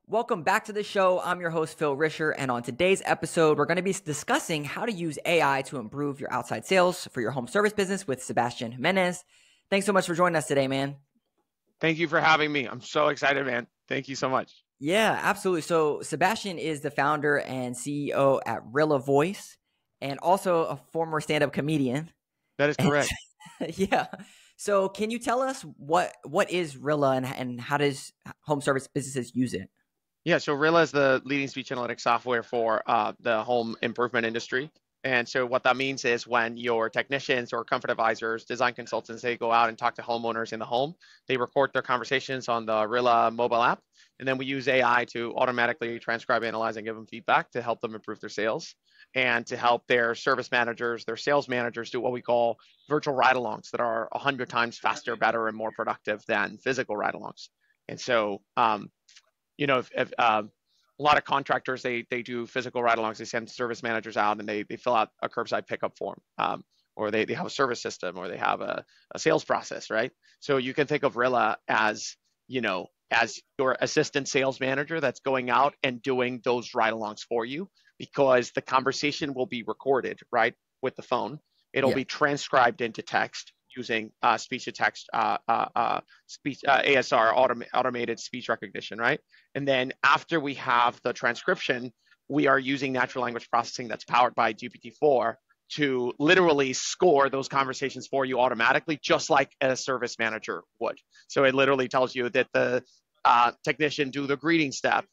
Welcome back to the show. I'm your host, Phil Risher, and on today's episode, we're going to be discussing how to use AI to improve your outside sales for your home service business with Sebastian Jimenez. Thanks so much for joining us today, man. Thank you for having me. I'm so excited, man. Thank you so much. Yeah, absolutely. So Sebastian is the founder and CEO at Rilla Voice and also a former stand-up comedian. That is correct. Yeah. So can you tell us what is Rilla and how does home service businesses use it? Yeah, so Rilla is the leading speech analytics software for the home improvement industry. And so what that means is when your technicians or comfort advisors, design consultants, they go out and talk to homeowners in the home, they record their conversations on the Rilla mobile app. And then we use AI to automatically transcribe, analyze, and give them feedback to help them improve their sales and to help their service managers, their sales managers do what we call virtual ride-alongs that are 100 times faster, better, and more productive than physical ride-alongs. And so, if a lot of contractors, they do physical ride-alongs. They send service managers out and they fill out a curbside pickup form, or they have a service system, or they have a sales process, right? So you can think of Rilla as your assistant sales manager that's going out and doing those ride-alongs for you, because the conversation will be recorded, right, with the phone. It'll be transcribed into text using speech to text, ASR, automated speech recognition, right? And then after we have the transcription, we are using natural language processing that's powered by GPT-4 to literally score those conversations for you automatically, just like a service manager would. So it literally tells you that the technician do the greeting step,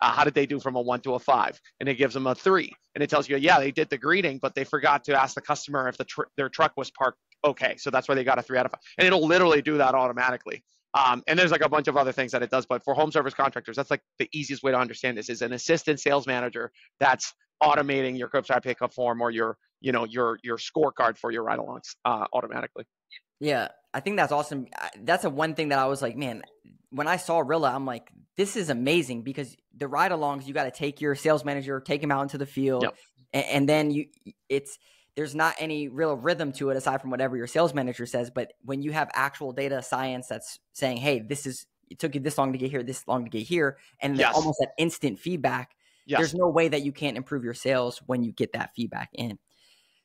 how did they do from a 1 to a 5? And it gives them a 3. And it tells you, yeah, they did the greeting, but they forgot to ask the customer if their truck was parked okay. So that's why they got a 3 out of 5. And it'll literally do that automatically. And there's like a bunch of other things that it does. But for home service contractors, that's like the easiest way to understand this is an assistant sales manager that's automating your curbside pickup form or your scorecard for your ride-alongs automatically. Yeah, I think that's awesome. That's a one thing that I was like, man, when I saw Rilla, I'm like, this is amazing, because the ride-alongs, you got to take your sales manager, take him out into the field, and then there's not any real rhythm to it aside from whatever your sales manager says. But when you have actual data science that's saying, hey, it took you this long to get here, this long to get here, and almost that instant feedback, there's no way that you can't improve your sales when you get that feedback in.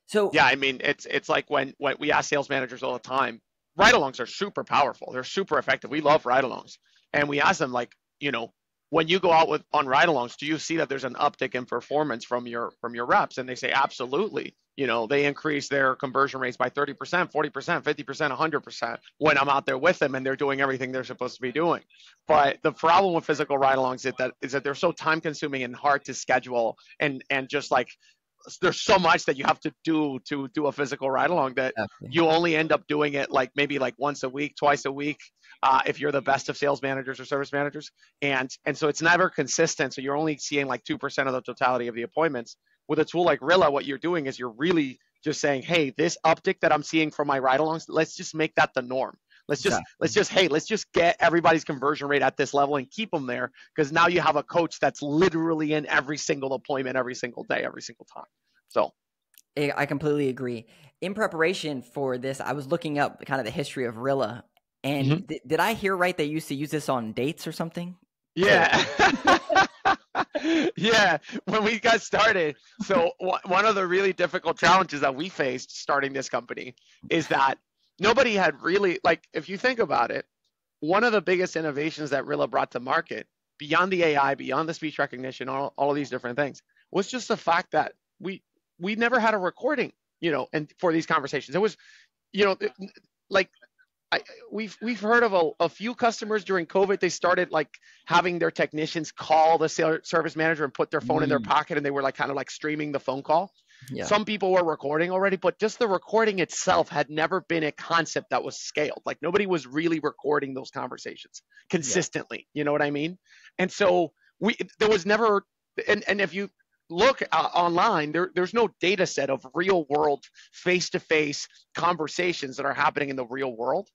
So yeah, I mean, it's like when we ask sales managers all the time, ride-alongs are super powerful. They're super effective. We love ride-alongs. And we ask them, like, when you go out on ride-alongs, do you see that there's an uptick in performance from your reps? And they say, absolutely. They increase their conversion rates by 30%, 40%, 50%, 100% when I'm out there with them and they're doing everything they're supposed to be doing. But the problem with physical ride-alongs is that they're so time-consuming and hard to schedule, and just like, there's so much that you have to do a physical ride along that you only end up doing it maybe once a week, twice a week, if you're the best of sales managers or service managers. And so it's never consistent. So you're only seeing 2% of the totality of the appointments. With a tool like Rilla, what you're doing is you're really just saying, hey, this uptick that I'm seeing from my ride alongs, let's just make that the norm. Let's just get everybody's conversion rate at this level and keep them there, because now you have a coach that's literally in every single appointment, every single day, every single time. So I completely agree. In preparation for this, I was looking up kind of the history of Rilla, and did I hear right? They used to use this on dates or something? Yeah. Yeah, when we got started. So one of the really difficult challenges that we faced starting this company is that nobody had really, if you think about it, one of the biggest innovations that Rilla brought to market, beyond the AI, beyond the speech recognition, all of these different things, was just the fact that we never had a recording, and for these conversations. It was, we've heard of a few customers during COVID. They started having their technicians call the service manager and put their phone in their pocket, and they were kind of streaming the phone call. Yeah. Some people were recording already, but just the recording itself had never been a concept that was scaled. Nobody was really recording those conversations consistently. You know what I mean? And so there was never, and if you look online, there's no data set of real world face-to-face conversations that are happening in the real world.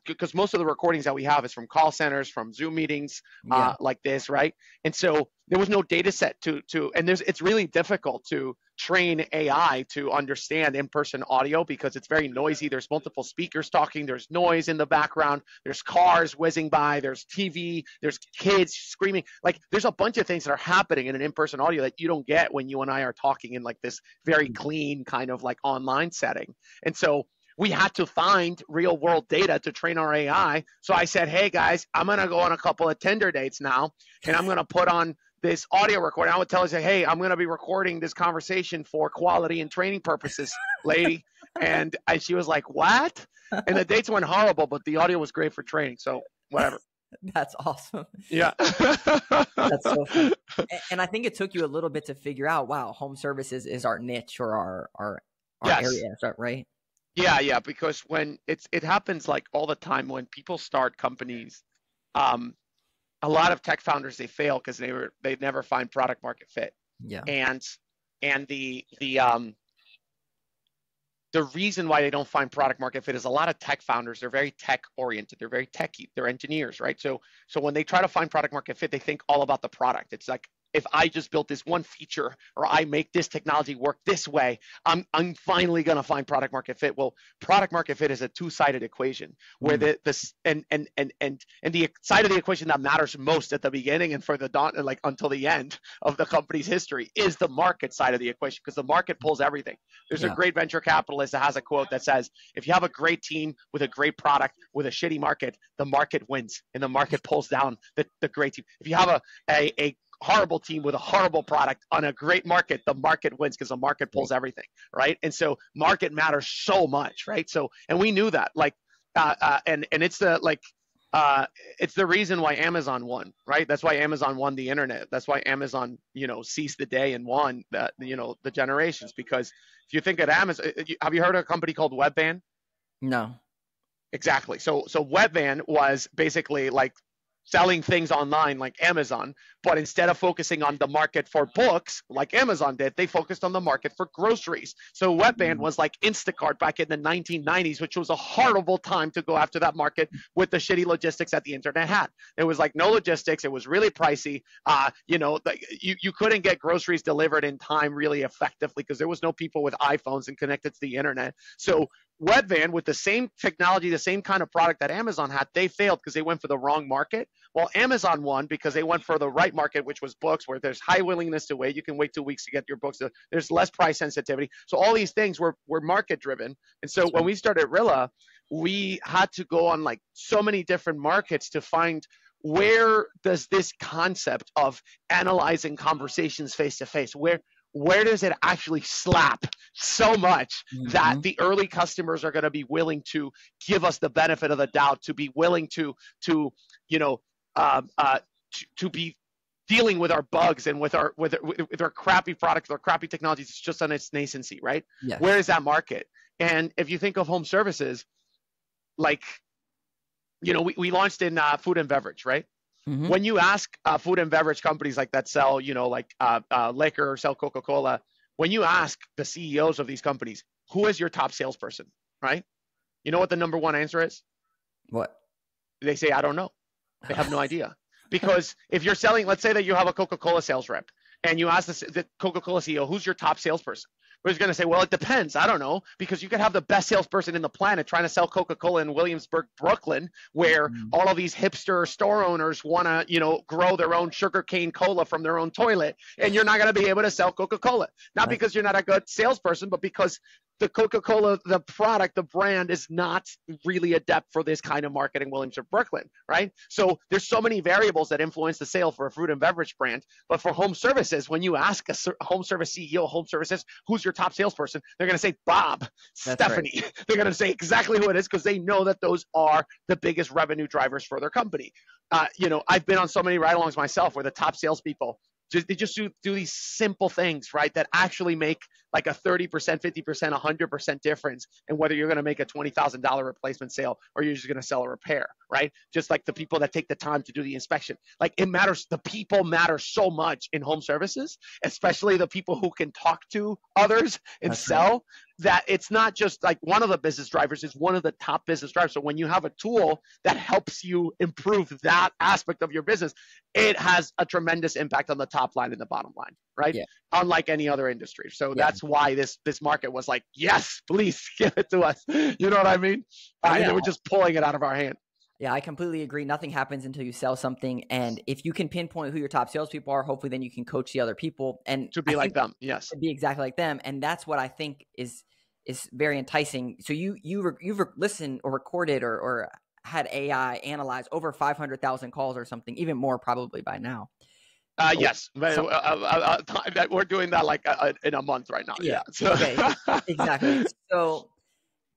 because most of the recordings that we have is from call centers, from Zoom meetings, Yeah. like this, right? And so there was no data set and it's really difficult to train AI to understand in-person audio because it's very noisy. There's multiple speakers talking, there's noise in the background, there's cars whizzing by, there's TV, there's kids screaming. Like there's a bunch of things that are happening in an in-person audio that you don't get when you and I are talking in like this very clean kind of like online setting. And so we had to find real world data to train our AI. So I said, hey guys, I'm going to go on a couple of Tinder dates now, and I'm going to put on this audio recording. I would tell her, hey, I'm going to be recording this conversation for quality and training purposes, lady. And she was like, what? And the dates went horrible, but the audio was great for training. So whatever. That's awesome. Yeah. That's so fun. And I think it took you a little bit to figure out, wow, home services is our niche or our Yes. area, right? Yeah, because when it happens like all the time when people start companies, a lot of tech founders, they fail because they never find product market fit. Yeah. And the reason why they don't find product market fit is a lot of tech founders, they're very tech oriented, they're very techy, they're engineers, right? So when they try to find product market fit, they think all about the product. It's like, if I just built this one feature or I make this technology work this way, I'm finally going to find product market fit. Well, product market fit is a two-sided equation where the side of the equation that matters most at the beginning and for like until the end of the company's history is the market side of the equation, because the market pulls everything. There's a great venture capitalist that has a quote that says, if you have a great team with a great product with a shitty market, the market wins and the market pulls down the great team. If you have a horrible team with a horrible product on a great market, the market wins because the market pulls everything, right? And so market matters so much, right? So, and we knew that, like, and it's the reason why Amazon won, right? That's why Amazon won the internet. That's why Amazon, seized the day and won the generations. Because if you think at Amazon, have you heard of a company called Webvan? No. Exactly. So Webvan was basically like selling things online like Amazon, but instead of focusing on the market for books like Amazon did, they focused on the market for groceries. So Webvan was like Instacart back in the 1990s, which was a horrible time to go after that market with the shitty logistics that the internet had. It was like no logistics. It was really pricey. You couldn't get groceries delivered in time really effectively because there was no people with iPhones and connected to the internet. So Webvan, with the same technology, the same kind of product that Amazon had, they failed because they went for the wrong market. Well, Amazon won because they went for the right market, which was books, where there's high willingness to wait. You can wait 2 weeks to get your books. There's less price sensitivity. So all these things were market driven. And so when we started Rilla, we had to go on like so many different markets to find where does this concept of analyzing conversations face to face, where does it actually slap so much that the early customers are going to be willing to give us the benefit of the doubt, to be willing to be dealing with our bugs and with our crappy products, our crappy technologies. It's just on its nascency, right? Yes. Where is that market? And if you think of home services, like, we launched in food and beverage, right? Mm-hmm. When you ask food and beverage companies like that sell, liquor or sell Coca-Cola, when you ask the CEOs of these companies, who is your top salesperson, right? You know what the number one answer is? What? They say, I don't know. They have no idea. Because if you're selling, let's say that you have a Coca-Cola sales rep and you ask the Coca-Cola CEO, who's your top salesperson? Who's going to say, well, it depends. I don't know, because you could have the best salesperson in the planet trying to sell Coca-Cola in Williamsburg, Brooklyn, where all of these hipster store owners want to, grow their own sugarcane cola from their own toilet, and you're not going to be able to sell Coca-Cola. Not because you're not a good salesperson, but because the Coca-Cola, the product, the brand is not really adept for this kind of market in Williamsburg, Brooklyn, right? So there's so many variables that influence the sale for a food and beverage brand. But for home services, when you ask a home service CEO, home services, who's your top salesperson, they're going to say Bob, That's Stephanie. Right. They're going to say exactly who it is because they know that those are the biggest revenue drivers for their company. I've been on so many ride-alongs myself where the top salespeople, they just do these simple things, right, that actually make like a 30%, 50%, 100% difference in whether you're going to make a $20,000 replacement sale or you're just going to sell a repair, right? Just like the people that take the time to do the inspection. Like it matters. The people matter so much in home services, especially the people who can talk to others and sell. that it's not just like one of the business drivers, is one of the top business drivers. So when you have a tool that helps you improve that aspect of your business, it has a tremendous impact on the top line and the bottom line, right? Yeah. Unlike any other industry. So Yeah. that's why this market was like, yes, please give it to us. You know what I mean? And they were just pulling it out of our hand. Yeah, I completely agree. Nothing happens until you sell something. And if you can pinpoint who your top salespeople are, hopefully then you can coach the other people and to be like them. Yes. To be exactly like them. And that's what I think is very enticing. So you've listened or recorded or had AI analyze over 500,000 calls or something, even more probably by now. Yes. We're doing that like in a month right now. Yeah. So. Okay. Exactly. So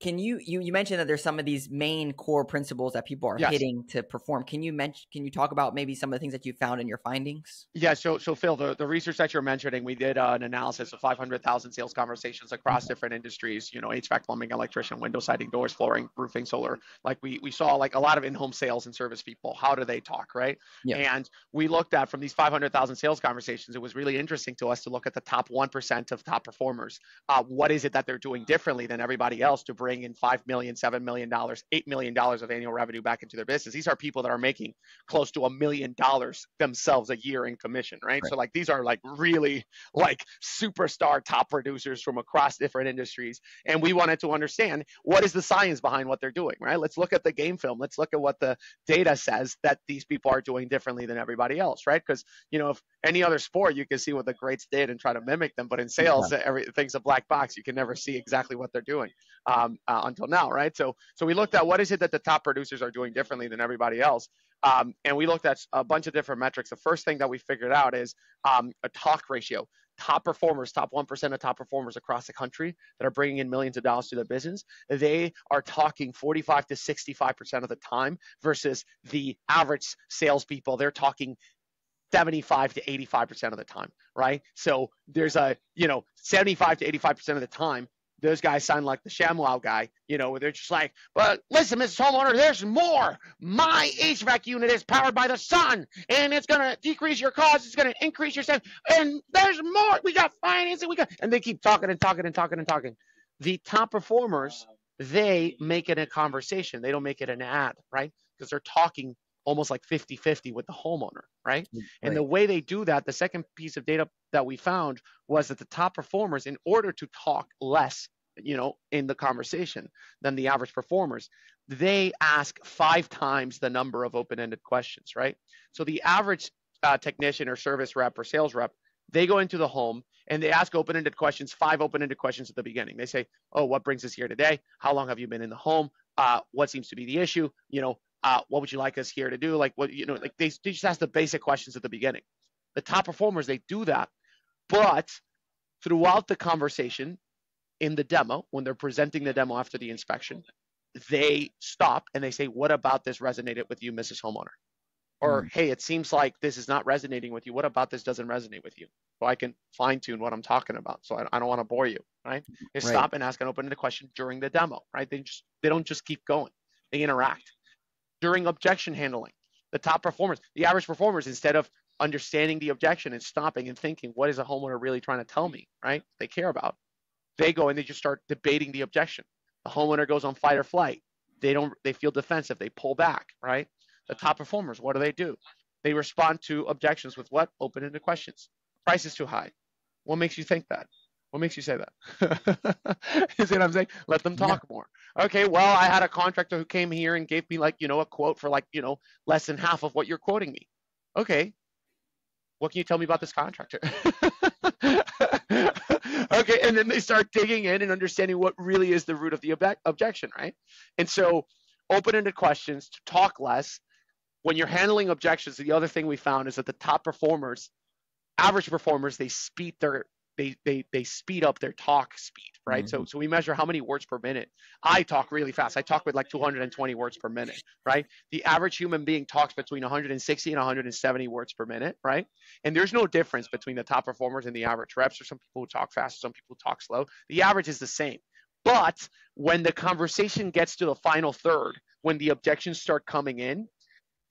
can you mentioned that there's some of these main core principles that people are hitting to perform. Can you talk about maybe some of the things that you found in your findings? Yeah. So Phil, the research that you're mentioning, we did an analysis of 500,000 sales conversations across different industries, HVAC, plumbing, electrician, window siding, doors, flooring, roofing, solar. Like we saw like a lot of in-home sales and service people. How do they talk, right? Yeah. And we looked at, from these 500,000 sales conversations, it was really interesting to us to look at the top 1% of top performers. What is it that they're doing differently than everybody else to bring in $5 million, $7 million, $8 million of annual revenue back into their business? These are people that are making close to $1 million themselves a year in commission, right? So like these are like really like superstar top producers from across different industries. And we wanted to understand, what is the science behind what they're doing, right? Let's look at the game film. Let's look at what the data says that these people are doing differently than everybody else, right? Because, if any other sport, you can see what the greats did and try to mimic them. But in sales, everything's a black box. You can never see exactly what they're doing. Until now, right? So we looked at, what is it that the top producers are doing differently than everybody else, and we looked at a bunch of different metrics. The first thing that we figured out is a talk ratio. Top performers, top 1% of top performers across the country that are bringing in millions of dollars to their business, they are talking 45 to 65% of the time, versus the average salespeople, they're talking 75 to 85% of the time, right? So there's a 75 to 85% of the time, those guys sound like the ShamWow guy, where they're just like, but listen, Mrs. Homeowner, there's more. My HVAC unit is powered by the sun, and it's going to decrease your costs. It's going to increase your sales, and there's more. We got financing. And they keep talking and talking and talking and talking. The top performers, they make it a conversation. They don't make it an ad, right? Because they're talking almost like 50-50 with the homeowner, right? And the way they do that, the second piece of data that we found was that the top performers, in order to talk less, in the conversation than the average performers, they ask 5 times the number of open-ended questions, right? So the average technician or service rep or sales rep, they go into the home and they ask open-ended questions, 5 open-ended questions at the beginning. They say, oh, what brings us here today? How long have you been in the home? What seems to be the issue? What would you like us here to do? Like, they just ask the basic questions at the beginning. The top performers, they do that, but throughout the conversation, in the demo, when they're presenting the demo after the inspection, they stop and they say, what about this resonated with you, Mrs. Homeowner? Or, hey, it seems like this is not resonating with you. What about this doesn't resonate with you? So I can fine tune what I'm talking about. So I don't want to bore you, right? They stop and ask an open-ended question during the demo, right? They don't just keep going. They interact. During objection handling, the top performers, the average performers, instead of understanding the objection and stopping and thinking, what is a homeowner really trying to tell me, right? They care about. They go and they just start debating the objection. The homeowner goes on fight or flight. They feel defensive. They pull back, right? The top performers, what do? They respond to objections with what? Open-ended questions. Price is too high. What makes you think that? What makes you say that? You see what I'm saying? Let them talk more. Okay, well, I had a contractor who came here and gave me a quote for less than half of what you're quoting me. Okay, what can you tell me about this contractor? Okay, and then they start digging in and understanding what really is the root of the objection, right? And so open-ended questions, to talk less. When you're handling objections, the other thing we found is that the top performers, average performers, they speed up their talk speed, right? So we measure how many words per minute. I talk really fast. I talk with 220 words per minute, right? The average human being talks between 160 and 170 words per minute, right? And there's no difference between the top performers and the average reps. There's some people who talk fast, some people talk slow. The average is the same. But when the conversation gets to the final third, when the objections start coming in,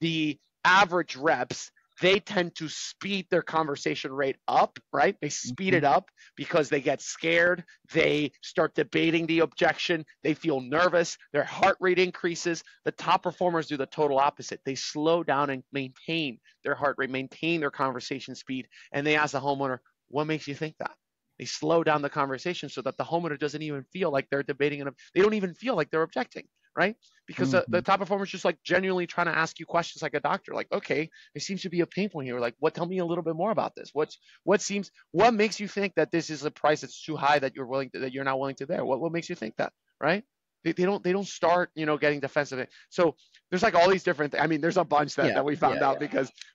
the average reps they tend to speed their conversation rate up, right? They speed it up because they get scared. They start debating the objection. They feel nervous. Their heart rate increases. The top performers do the total opposite. They slow down and maintain their heart rate, maintain their conversation speed. And they ask the homeowner, what makes you think that? They slow down the conversation so that the homeowner doesn't even feel like they're debating, and they don't even feel like they're objecting, right? Because the top performer is just like genuinely trying to ask you questions like a doctor, like, okay, there seems to be a pain point here. Like, tell me a little bit more about this. What makes you think that this is a price that's too high that you're not willing to bear? What makes you think that, right? They don't start, getting defensive. So there's like all these different things. I mean, there's a bunch that we found out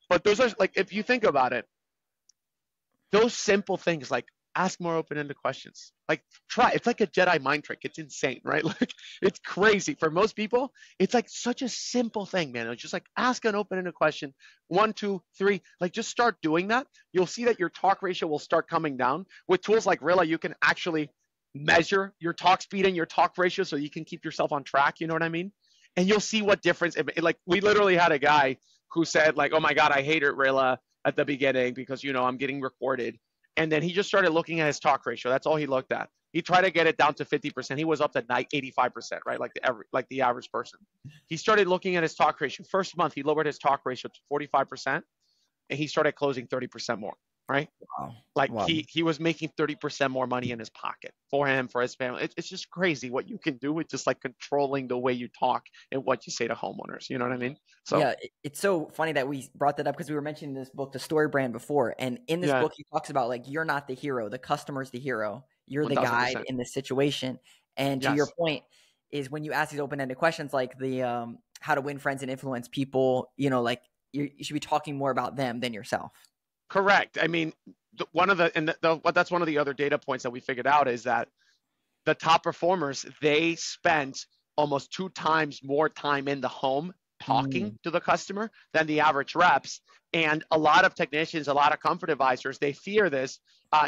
but those are like, if you think about it, those simple things like ask more open-ended questions. Like try. It's like a Jedi mind trick. It's insane, right? Like it's crazy. For most people, it's like such a simple thing, man. It's just like ask an open-ended question. 1, 2, 3. Like just start doing that. You'll see that your talk ratio will start coming down. With tools like Rilla, you can actually measure your talk speed and your talk ratio so you can keep yourself on track. You know what I mean? And you'll see what difference. Like we literally had a guy who said like, "Oh my God, I hated Rilla at the beginning because I'm getting recorded." And then he just started looking at his talk ratio. That's all he looked at. He tried to get it down to 50%. He was up to 85%, right? Like the average person. He started looking at his talk ratio. First month, he lowered his talk ratio to 45%, and he started closing 30% more, right? Wow. He was making 30% more money in his pocket for him, for his family. It's just crazy what you can do with just like controlling the way you talk and what you say to homeowners. You know what I mean? So yeah, it's so funny that we brought that up because we were mentioning this book, The Story Brand, before. And in this book, he talks about like, you're not the hero. The customer's the hero. You're 1,000%. The guide in this situation. And to your point is when you ask these open-ended questions, like the how to win friends and influence people, like you should be talking more about them than yourself. Correct. I mean, that's one of the other data points that we figured out is that the top performers, they spent almost 2 times more time in the home talking to the customer than the average reps. And a lot of technicians, a lot of comfort advisors, they fear this.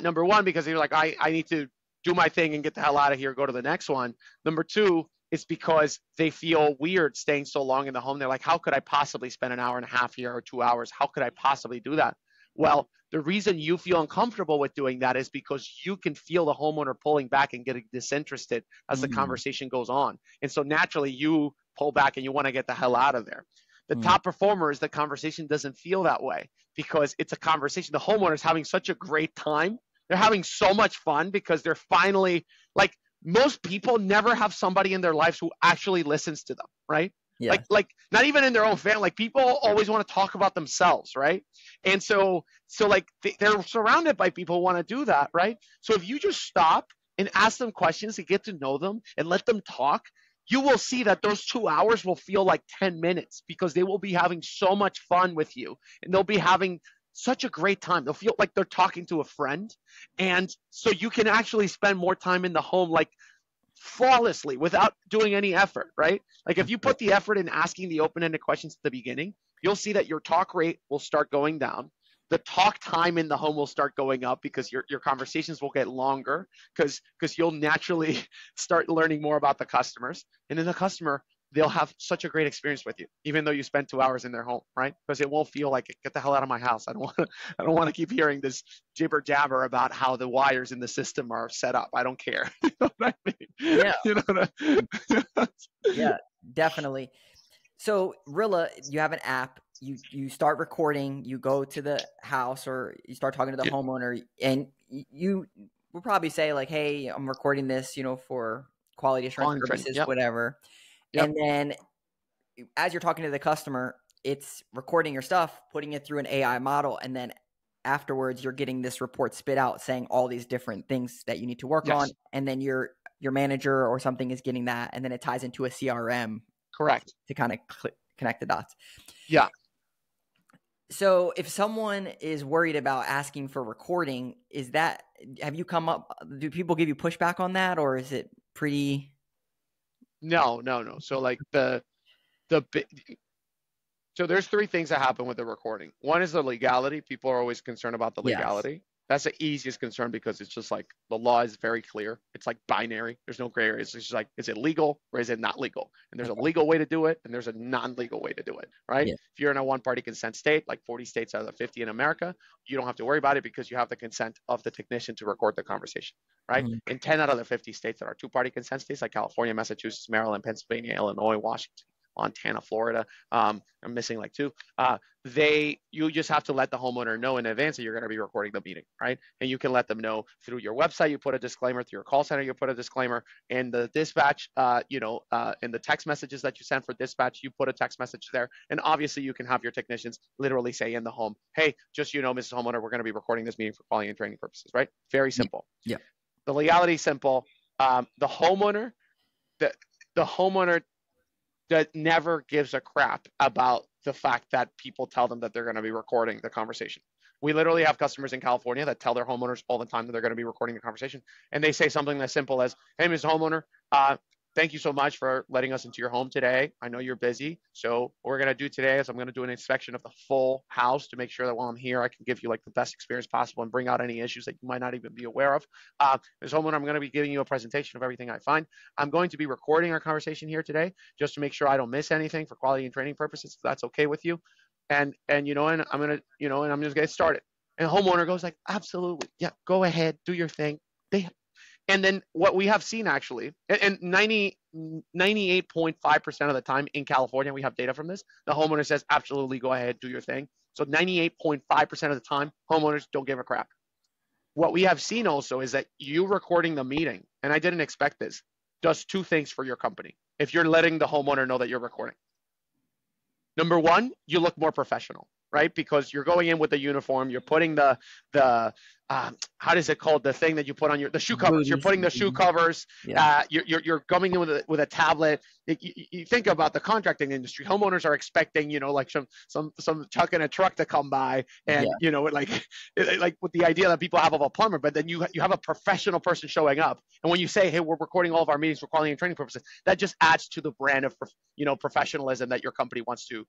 Number one, because they're like, I need to do my thing and get the hell out of here, go to the next one. Number two, it's because they feel weird staying so long in the home. They're like, how could I possibly spend an hour and a half here or 2 hours? How could I possibly do that? Well, the reason you feel uncomfortable with doing that is because you can feel the homeowner pulling back and getting disinterested as the conversation goes on. And so naturally you pull back and you want to get the hell out of there. The top performers, the conversation doesn't feel that way because it's a conversation. The homeowner is having such a great time. They're having so much fun because they're finally, like, most people never have somebody in their lives who actually listens to them, right? Yeah. Like not even in their own family. Like people always want to talk about themselves, right? And so like they're surrounded by people who want to do that, right? So if you just stop and ask them questions and get to know them and let them talk, you will see that those 2 hours will feel like 10 minutes because they will be having so much fun with you and they'll be having such a great time. They'll feel like they're talking to a friend. And so you can actually spend more time in the home, like flawlessly without doing any effort, right? Like if you put the effort in asking the open-ended questions at the beginning, you'll see that your talk rate will start going down. The talk time in the home will start going up because your conversations will get longer because you'll naturally start learning more about the customers. And then the customer, they'll have such a great experience with you, even though you spend 2 hours in their home, right? Because it won't feel like, get the hell out of my house. I don't want to keep hearing this jibber jabber about how the wires in the system are set up. I don't care. You know what I mean? Yeah. You know what I mean? Yeah, definitely. So Rilla, you have an app. You start recording. You go to the house or you start talking to the homeowner, and you will probably say like, "Hey, I'm recording this, for quality assurance purposes, whatever." Yep. And then as you're talking to the customer, it's recording your stuff, putting it through an AI model. And then afterwards, you're getting this report spit out saying all these different things that you need to work on. And then your manager or something is getting that. And then it ties into a CRM. Correct. To kind of connect the dots. Yeah. So if someone is worried about asking for recording, have you come up, do people give you pushback on that, or is it pretty... No. So like so there's 3 things that happen with the recording. One is the legality. People are always concerned about the legality. That's the easiest concern because it's just like the law is very clear. It's like binary. There's no gray area. It's just like, is it legal or is it not legal? And there's a legal way to do it and there's a non-legal way to do it, right? Yeah. If you're in a one-party consent state, like 40 states out of the 50 in America, you don't have to worry about it because you have the consent of the technician to record the conversation, right? Mm-hmm. In 10 out of the 50 states that are two-party consent states, like California, Massachusetts, Maryland, Pennsylvania, Illinois, Washington, Montana, Florida, I'm missing like two. You just have to let the homeowner know in advance that you're going to be recording the meeting, right? And you can let them know through your website. You put a disclaimer through your call center. You put a disclaimer in the dispatch. In the text messages that you send for dispatch, you put a text message there. And obviously, you can have your technicians literally say in the home, "Hey, just Mrs. Homeowner, we're going to be recording this meeting for quality and training purposes." Right? Very simple. Yeah. The legality is simple. The homeowner that never gives a crap about the fact that people tell them that they're going to be recording the conversation. We literally have customers in California that tell their homeowners all the time that they're going to be recording the conversation. And they say something as simple as, "Hey, Ms. Homeowner, thank you so much for letting us into your home today. I know you're busy. So what we're going to do today is I'm going to do an inspection of the full house to make sure that while I'm here, I can give you like the best experience possible and bring out any issues that you might not even be aware of. Ms. Homeowner, I'm going to be giving you a presentation of everything I find. I'm going to be recording our conversation here today just to make sure I don't miss anything for quality and training purposes, if that's okay with you. And I'm going to, and I'm just get started." And the homeowner goes like, "Absolutely. Yeah, go ahead, do your thing." And then what we have seen actually, and 98.5% of the time in California, we have data from this, the homeowner says, "Absolutely, go ahead, do your thing." So 98.5% of the time, homeowners don't give a crap. What we have seen also is that you recording the meeting, and I didn't expect this, does two things for your company. If you're letting the homeowner know that you're recording. Number one, you look more professional, right? Because you're going in with the uniform, you're putting the how does it called? The thing that you put on the shoe covers. You're putting the shoe covers. Yeah. You're coming in with a tablet. You think about the contracting industry. Homeowners are expecting, like some truck and a truck to come by, and like with the idea that people have of a plumber. But then you have a professional person showing up, and when you say, "Hey, we're recording all of our meetings for quality and training purposes," that just adds to the brand of professionalism that your company wants to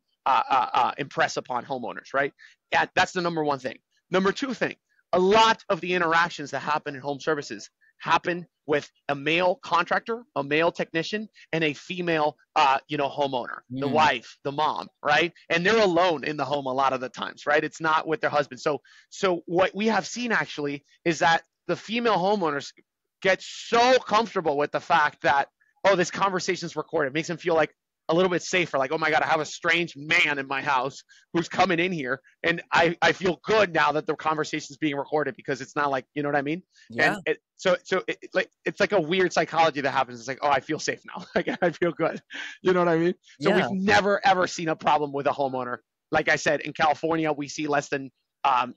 impress upon homeowners, right? And that's the number one thing. Number two thing. A lot of the interactions that happen in home services happen with a male contractor, a male technician, and a female, homeowner, the wife, the mom, right? And they're alone in the home a lot of the times, right? It's not with their husband. So what we have seen actually is that the female homeowners get so comfortable with the fact that, oh, this conversation is recorded. It makes them feel like a little bit safer, like, oh my God, I have a strange man in my house who's coming in here, and I feel good now that the conversation is being recorded because it's not like, you know what I mean? Yeah. And it's like a weird psychology that happens. It's like, oh, I feel safe now. Like I feel good. You know what I mean? So we've never ever seen a problem with a homeowner. Like I said, in California, we see less than 2%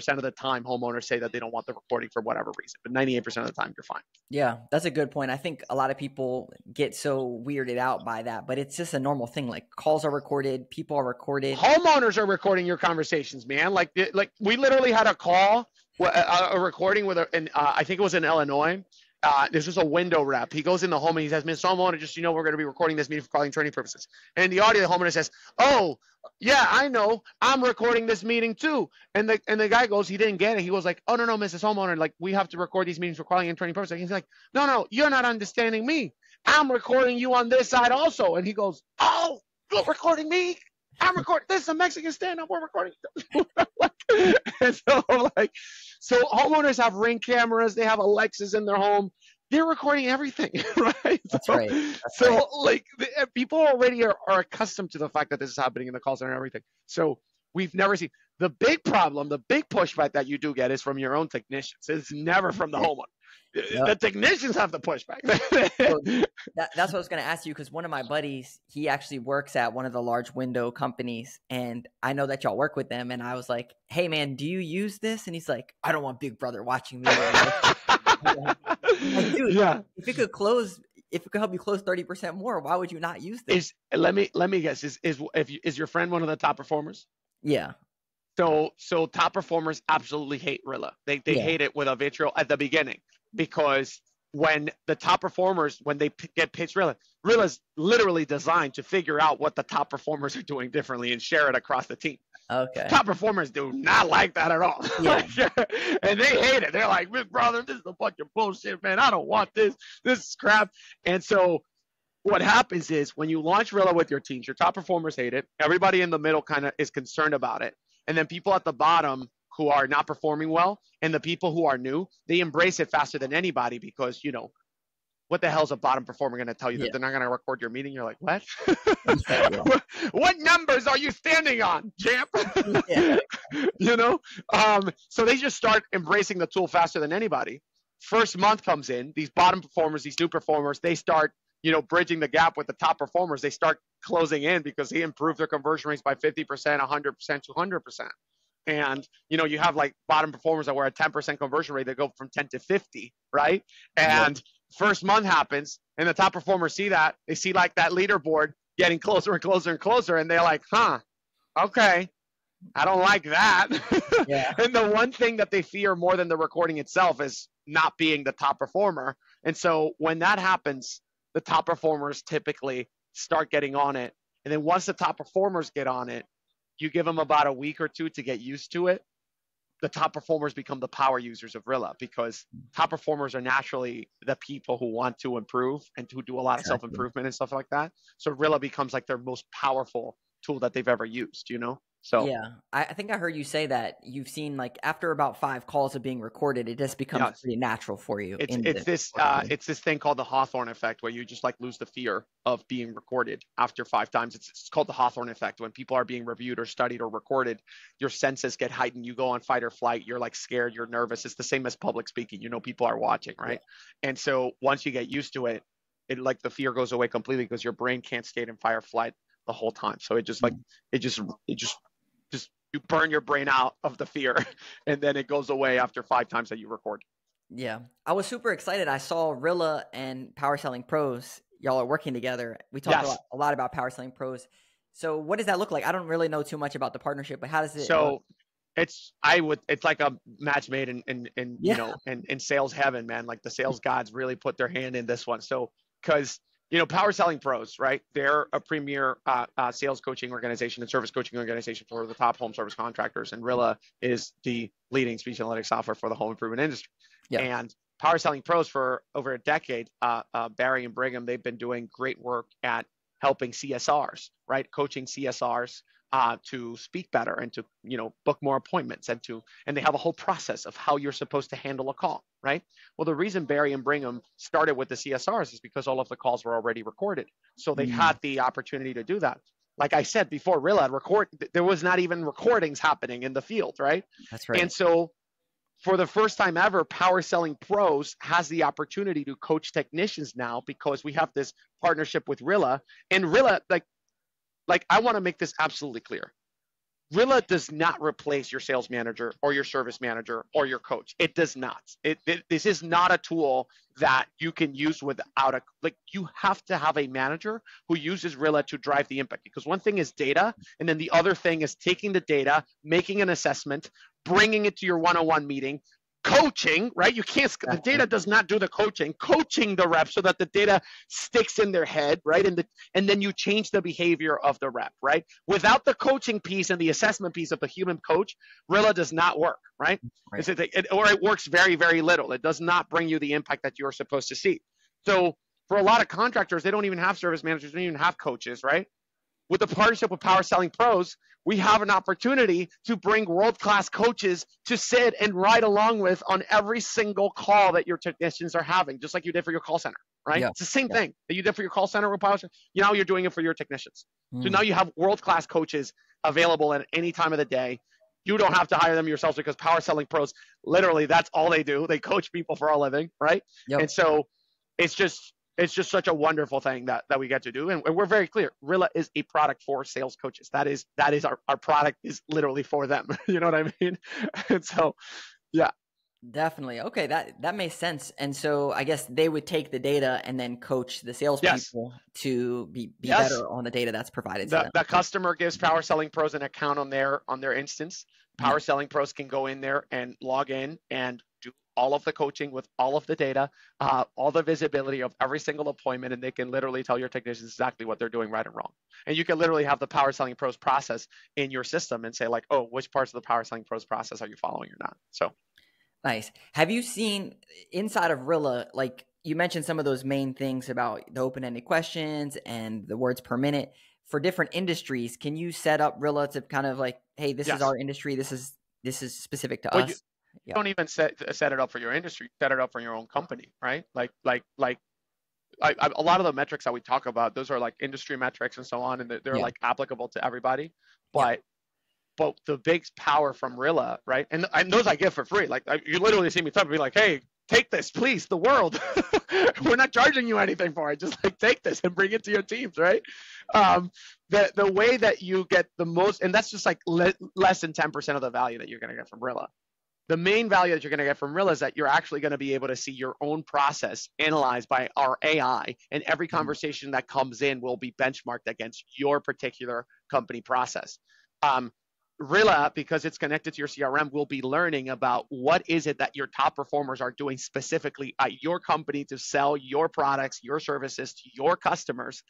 of the time homeowners say that they don't want the recording for whatever reason, but 98% of the time you're fine. Yeah, that's a good point. I think a lot of people get so weirded out by that, but it's just a normal thing. Like calls are recorded, people are recorded. Homeowners are recording your conversations, man. Like we literally had a call, a recording with I think it was in Illinois. This was a window rep. He goes in the home and he says, "Ms. Homeowner, just we're going to be recording this meeting for quality and training purposes." And the audio, the homeowner says, "Oh, yeah, I know. I'm recording this meeting too." And the guy goes, he didn't get it. He was like, "Oh, no, Mrs. Homeowner, like we have to record these meetings for quality and training purposes." And he's like, No, you're not understanding me. I'm recording you on this side also." And he goes, "Oh, you're recording me? I'm recording. This is a Mexican stand-up. We're recording." And so homeowners have Ring cameras. They have Alexas in their home. They're recording everything, right? That's right. People already are accustomed to the fact that this is happening in the call center and everything. So we've never seen the big problem. The big pushback that you do get is from your own technicians. It's never from the homeowner. Yep. The technicians have the pushback. So that's what I was going to ask you, because one of my buddies, he actually works at one of the large window companies, and I know that y'all work with them. And I was like, "Hey, man, do you use this?" And he's like, "I don't want Big Brother watching me." Like, dude, if it could help you close 30% more, why would you not use this? Let me guess. Is your friend one of the top performers? Yeah. So top performers absolutely hate Rilla. They hate it with a vitriol at the beginning, because when the top performers, when they get pitched Rilla's literally designed to figure out what the top performers are doing differently and share it across the team. Okay. Top performers do not like that at all. Yeah. And they hate it. They're like, brother, this is a bunch of bullshit, man. I don't want this. This is crap. And so what happens is when you launch Rilla with your teams, your top performers hate it. Everybody in the middle kind of is concerned about it. And then people at the bottom who are not performing well and the people who are new, they embrace it faster than anybody because, you know, what the hell is a bottom performer going to tell you that they're not going to record your meeting? You're like, what? What numbers are you standing on, champ? You know? So they just start embracing the tool faster than anybody. First month comes in, these bottom performers, these new performers, they start, you know, bridging the gap with the top performers. They start closing in because they improve their conversion rates by 50%, 100%, 200%. And, you know, you have like bottom performers that were at 10% conversion rate, they go from 10 to 50, right? And first month happens and the top performers see that. They see like that leaderboard getting closer and closer and closer. And they're like, okay, I don't like that. And the one thing that they fear more than the recording itself is not being the top performer. And so when that happens, the top performers typically start getting on it. And then once the top performers get on it, you give them about a week or two to get used to it. The top performers become the power users of Rilla because top performers are naturally the people who want to improve and who do a lot of self-improvement and stuff like that. So Rilla becomes like their most powerful tool that they've ever used, you know? So yeah, I think I heard you say that you've seen like after about 5 calls of being recorded, it just becomes pretty natural for you. It's this thing called the Hawthorne effect where you just like lose the fear of being recorded after 5 times. It's called the Hawthorne effect. When people are being reviewed or studied or recorded, your senses get heightened. You go on fight or flight. You're like scared. You're nervous. It's the same as public speaking. You know, people are watching, right? And so once you get used to it, like the fear goes away completely because your brain can't stay in fight or flight the whole time. So it just like it just you burn your brain out of the fear and then it goes away after 5 times that you record. Yeah. I was super excited. I saw Rilla and Power Selling Pros. Y'all are working together. We talked a lot about Power Selling Pros. So what does that look like? I don't really know too much about the partnership, but how does it work? It's like a match made in you know, in sales heaven, man. Like the sales gods really put their hand in this one. So, cause you know, Power Selling Pros, right? They're a premier sales coaching organization and service coaching organization for the top home service contractors. And Rilla is the leading speech analytics software for the home improvement industry. And Power Selling Pros for over a decade, Barry and Brigham, they've been doing great work at helping CSRs, right? Coaching CSRs to speak better and to, you know, book more appointments and they have a whole process of how you're supposed to handle a call, right? Well, the reason Barry and Brigham started with the CSRs is because all of the calls were already recorded. So they had the opportunity to do that. Like I said before, Rilla there was not even recordings happening in the field, right? That's right. And so for the first time ever, Power Selling Pros has the opportunity to coach technicians now because we have this partnership with Rilla. And Rilla, like I want to make this absolutely clear. Rilla does not replace your sales manager or your service manager or your coach. It does not. This is not a tool that you can use without you have to have a manager who uses Rilla to drive the impact, because one thing is data. And then the other thing is taking the data, making an assessment, bringing it to your one-on-one meeting, coaching, right? You can't, the data does not do the coaching the rep so that the data sticks in their head, right? And then you change the behavior of the rep, right? Without the coaching piece and the assessment piece of the human coach, Rilla does not work, right? Or it works very, very little. It does not bring you the impact that you're supposed to see. So for a lot of contractors, they don't even have service managers, they don't even have coaches, right? With the partnership with Power Selling Pros, we have an opportunity to bring world-class coaches to sit and ride along with on every single call that your technicians are having, just like you did for your call center, right? It's the same thing that you did for your call center with Power Selling. Now you're doing it for your technicians. So now you have world-class coaches available at any time of the day. You don't have to hire them yourselves because Power Selling Pros, literally, that's all they do. They coach people for a living, right? And so it's just such a wonderful thing that we get to do. And we're very clear. Rilla is a product for sales coaches. That is our product is literally for them. You know what I mean? And so, yeah. Definitely. Okay. That makes sense. And so I guess they would take the data and then coach the salespeople to be better on the data that's provided to them. The customer gives Power Selling Pros an account on their instance. Power Selling Pros can go in there and log in and do all of the coaching, with all of the data, all the visibility of every single appointment, and they can literally tell your technicians exactly what they're doing right and wrong. And you can literally have the Power Selling Pros process in your system and say like, oh, which parts of the Power Selling Pros process are you following or not? So nice. Have you seen inside of Rilla, like you mentioned some of those main things about the open-ended questions and the words per minute for different industries? Can you set up Rilla to kind of like, hey, this is our industry. This is specific to us. You don't even set it up for your industry. Set it up for your own company, right? Like a lot of the metrics that we talk about, those are like industry metrics and so on, and they're like applicable to everybody. But the big power from Rilla, right? And those I give for free. Like you literally see me type and be like, hey, take this, please, the world. We're not charging you anything for it. Just like take this and bring it to your teams, right? The way that you get the most, and that's just like less than 10% of the value that you're going to get from Rilla. The main value that you're going to get from Rilla is that you're actually going to be able to see your own process analyzed by our AI, and every conversation that comes in will be benchmarked against your particular company process. Rilla, because it's connected to your CRM, will be learning about what is it that your top performers are doing specifically at your company to sell your products, your services to your customers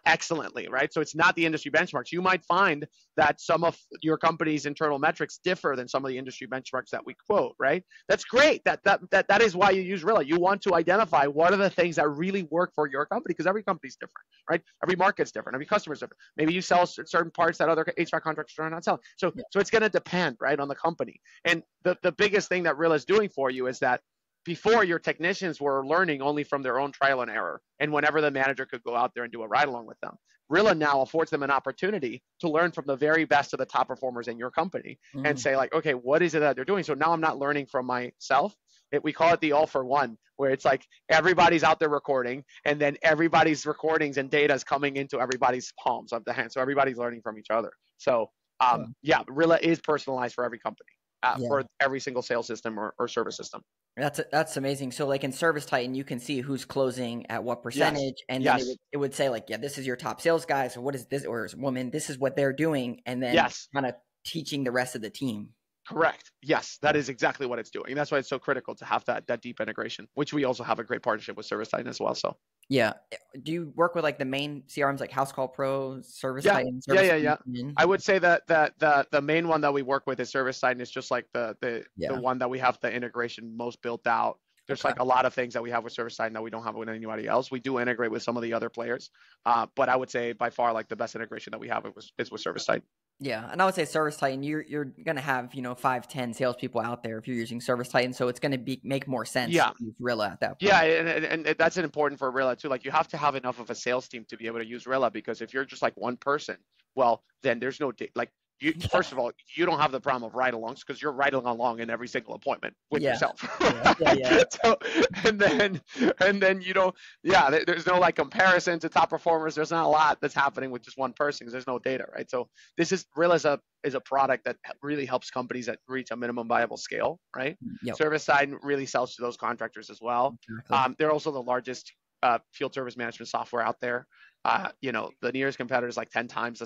excellently, right? So it's not the industry benchmarks. You might find that some of your company's internal metrics differ than some of the industry benchmarks that we quote, right? That's great. That is why you use Rilla. You want to identify what are the things that really work for your company, because every company's different, right? Every market's different. Every customer's different. Maybe you sell certain parts that other HVAC contractors are not selling. So it's going to depend, right, on the company. And the biggest thing that Rilla is doing for you is that before, your technicians were learning only from their own trial and error, and whenever the manager could go out there and do a ride along with them. Rilla now affords them an opportunity to learn from the very best of the top performers in your company and say like, okay, what is it that they're doing? So now I'm not learning from myself. We call it the all for one, where it's like everybody's out there recording, and then everybody's recordings and data is coming into everybody's palms of the hand. So everybody's learning from each other. So Rilla is personalized for every company. For every single sales system or service system. That's amazing. So like in Service Titan, you can see who's closing at what percentage, and then it would say like, this is your top sales guy. So what is this, or woman, this is what they're doing, and then kind of teaching the rest of the team. Correct. Yes, that is exactly what it's doing. And that's why it's so critical to have that deep integration, which we also have a great partnership with Service Titan as well. So yeah. Do you work with like the main CRMs like House Call Pro, Service Titan? I would say that the main one that we work with is Service Titan. Is just like the one that we have the integration most built out. There's like a lot of things that we have with Service Titan that we don't have with anybody else. We do integrate with some of the other players, but I would say by far like the best integration that we have is with Service Titan. Yeah, and I would say Service Titan, you're going to have 5-10 salespeople out there if you're using Service Titan, so it's going to make more sense to use Rilla at that point. Yeah, and that's important for Rilla too. Like you have to have enough of a sales team to be able to use Rilla, because if you're just like one person, well, then there's no like. First of all, you don't have the problem of ride-alongs because you're riding along in every single appointment with yourself. So, and then you don't. Yeah, there's no like comparison to top performers. There's not a lot that's happening with just one person because there's no data, right? So Rilla is a product that really helps companies that reach a minimum viable scale, right? Service side really sells to those contractors as well. They're also the largest field service management software out there. The nearest competitor is like 10 times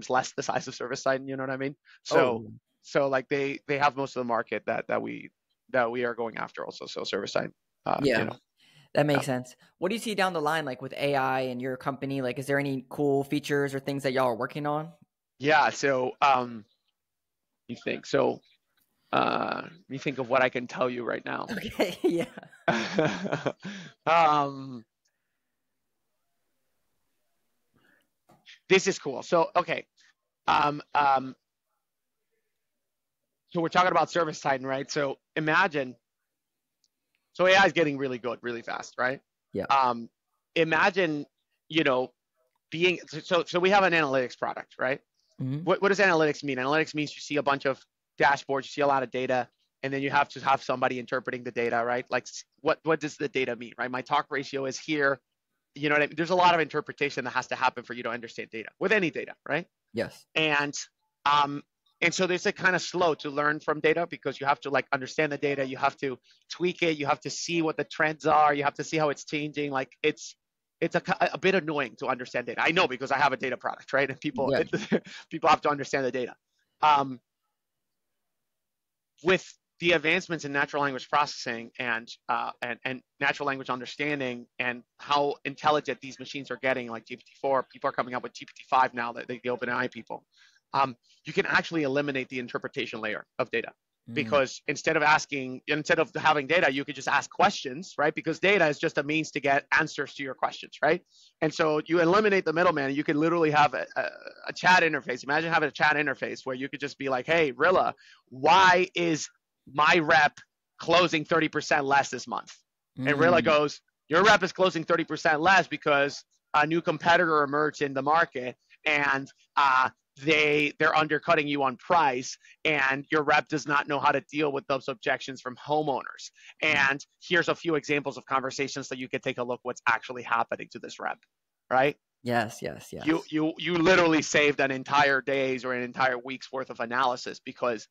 less the size of Service Titan. You know what I mean? So like they have most of the market that we are going after also. So Service Titan. That makes sense. What do you see down the line, like with AI and your company? Like, is there any cool features or things that y'all are working on? Yeah. So you think so? You think of what I can tell you right now. Okay. Yeah. This is cool. So, okay. So we're talking about Service Titan, right? So imagine, so AI is getting really good, really fast, right? Yeah. Imagine, being, so we have an analytics product, right? Mm-hmm. What does analytics mean? Analytics means you see a bunch of dashboards, you see a lot of data, and then you have to have somebody interpreting the data, right? Like what does the data mean, right? My talk ratio is here. You know what I mean? There's a lot of interpretation that has to happen for you to understand data with any data, right? Yes. And so there's kind of slow to learn from data because you have to like understand the data, you have to tweak it, you have to see what the trends are, you have to see how it's changing. Like it's a bit annoying to understand data. I know because I have a data product, right? And people have to understand the data. With the advancements in natural language processing and natural language understanding and how intelligent these machines are getting, like GPT-4, people are coming up with GPT-5 now, that the OpenAI people. You can actually eliminate the interpretation layer of data. Because instead of having data, you could just ask questions, right? Because data is just a means to get answers to your questions, right? And so you eliminate the middleman, and you can literally have a chat interface. Imagine having a chat interface where you could just be like, hey, Rilla, why is my rep closing 30% less this month? And Rilla goes, your rep is closing 30% less because a new competitor emerged in the market, and they're undercutting you on price, and your rep does not know how to deal with those objections from homeowners. And here's a few examples of conversations that you could take a look what's actually happening to this rep, right? Yes. You literally saved an entire day's or an entire week's worth of analysis because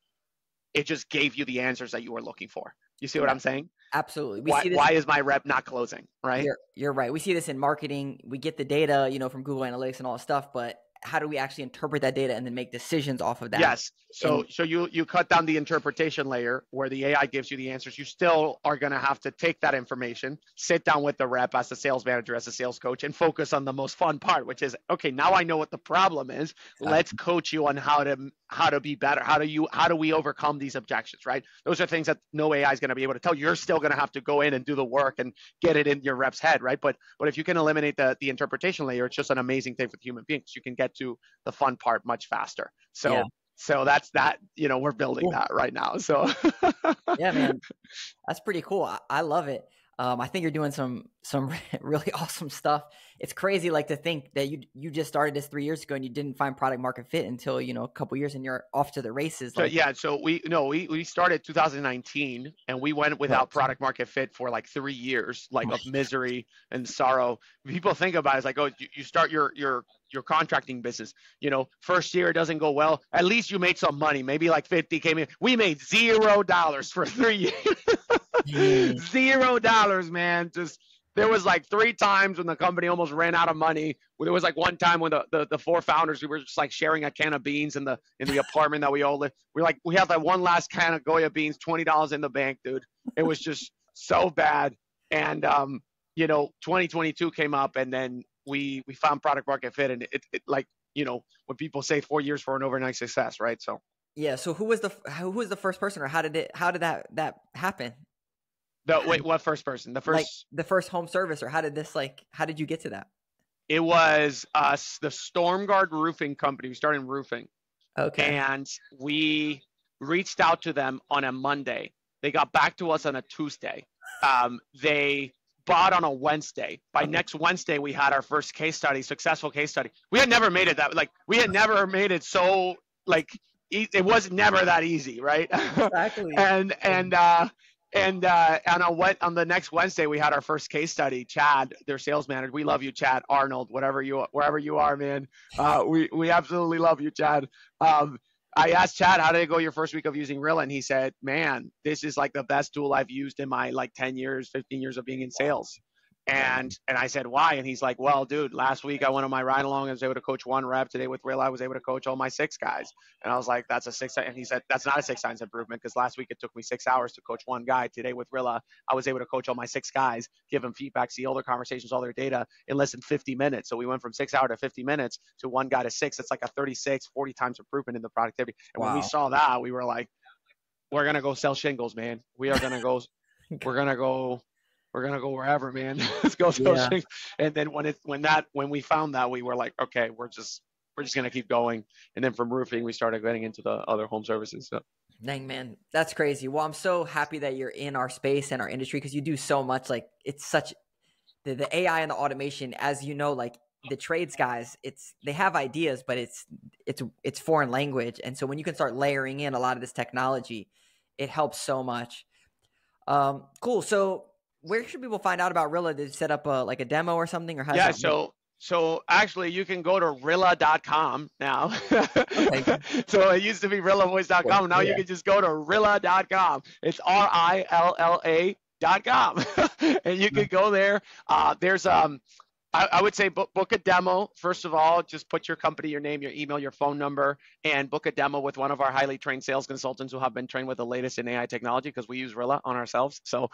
it just gave you the answers that you were looking for. You see what I'm saying? Absolutely. Why is my rep not closing, right? You're right. We see this in marketing. We get the data, from Google Analytics and all that stuff, but how do we actually interpret that data and then make decisions off of that? Yes. So you cut down the interpretation layer where the AI gives you the answers. You still are going to have to take that information, sit down with the rep as the sales manager, as a sales coach, and focus on the most fun part, which is, okay, now I know what the problem is. Let's coach you on how to be better. How do we overcome these objections, right? Those are things that no AI is going to be able to tell. You're still going to have to go in and do the work and get it in your rep's head, right? But if you can eliminate the interpretation layer, it's just an amazing thing for human beings. You can get to the fun part much faster. So that's that, we're building that right now. So yeah, man, that's pretty cool. I love it. I think you're doing some really awesome stuff. It's crazy, like, to think that you just started this 3 years ago and you didn't find product market fit until, a couple years, and you're off to the races. So we started 2019 and we went without product market fit for like 3 years, like of misery and sorrow. People think about it as like, oh, you start your contracting business, first year it doesn't go well. At least you made some money, maybe like 50 came in. We made $0 for 3 years. $0, man. Just, there was like 3 times when the company almost ran out of money. There was like one time when the 4 founders, we were just like sharing a can of beans in the apartment that we all lived. We had that one last can of Goya beans, $20 in the bank, dude. It was just so bad. And 2022 came up, and then we found product market fit, and it like, when people say 4 years for an overnight success, right? So yeah. So who was the first person, or how did that happen? Wait, what first person? The first home service, or how did you get to that? It was us, the Stormguard Roofing Company. We started in roofing. Okay. And we reached out to them on a Monday. They got back to us on a Tuesday. They bought on a Wednesday. By next Wednesday, we had our first successful case study. We had never made it we had never made it so, it was never that easy, right? Exactly. And on the next Wednesday, we had our first case study. Chad, their sales manager. We love you, Chad. Arnold, wherever you are, man. We absolutely love you, Chad. I asked Chad, how did it go your first week of using Rilla? And he said, man, this is like the best tool I've used in my 10 years, 15 years of being in sales. And I said, why? And he's like, well, dude, last week I went on my ride along. I was able to coach 1 rep. Today with Rilla, I was able to coach all my 6 guys. And I was like, that's a 6. And he said, that's not a 6 times improvement, because last week it took me 6 hours to coach 1 guy. Today with Rilla, I was able to coach all my 6 guys, give them feedback, see all their conversations, all their data in less than 50 minutes. So we went from 6 hours to 50 minutes to 1 guy to 6. It's like a 36, 40 times improvement in the productivity. And when we saw that, we were like, we're going to go sell shingles, man. We are going to go, we're going to go wherever, man. Let's go. Yeah. And then when we found that, we were like, okay, we're just gonna keep going. And then from roofing, we started getting into the other home services. So, dang, man, that's crazy. Well, I'm so happy that you're in our space and our industry, because you do so much. Like, it's such the AI and the automation, as you know, like the trades guys, they have ideas, but it's foreign language, and so when you can start layering in a lot of this technology, it helps so much. Cool. So, where should people find out about Rilla? Did you set up a demo or something, or how? Yeah, so actually you can go to Rilla.com now. Okay. So it used to be RillaVoice.com. Now you can just go to Rilla.com. It's RILLA.com. And you can go there. There's I would say book a demo. First of all, just put your company, your name, your email, your phone number, and book a demo with one of our highly trained sales consultants who have been trained with the latest in AI technology, because we use Rilla on ourselves. So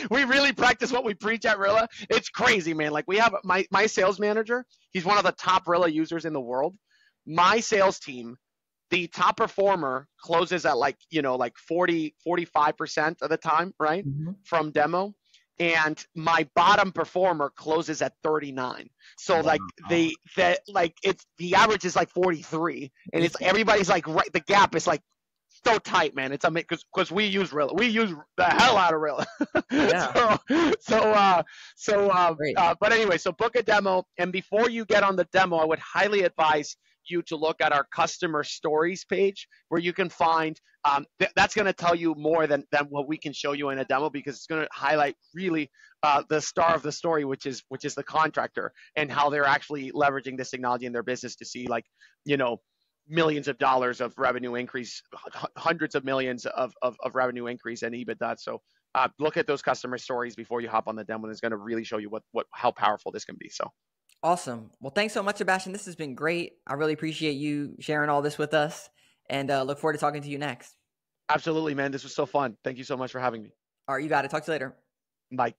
we really practice what we preach at Rilla. It's crazy, man. Like, we have my sales manager. He's one of the top Rilla users in the world. My sales team, the top performer closes at like 40-45% of the time, right? Mm-hmm. From demo. And my bottom performer closes at 39. So like the average is like 43, and it's everybody's like right. The gap is like so tight, man. It's amazing because we use Rilla. We use the hell out of Rilla. Yeah. But anyway, so book a demo, and before you get on the demo, I would highly advise you to look at our customer stories page, where you can find that's going to tell you more than what we can show you in a demo, because it's going to highlight really the star of the story, which is the contractor, and how they're actually leveraging this technology in their business to see, like, millions of dollars of revenue increase, hundreds of millions of revenue increase and EBITDA. So look at those customer stories before you hop on the demo, and it's going to really show you how powerful this can be. So awesome. Well, thanks so much, Sebastian. This has been great. I really appreciate you sharing all this with us, and look forward to talking to you next. Absolutely, man. This was so fun. Thank you so much for having me. All right, you got it. Talk to you later. Bye.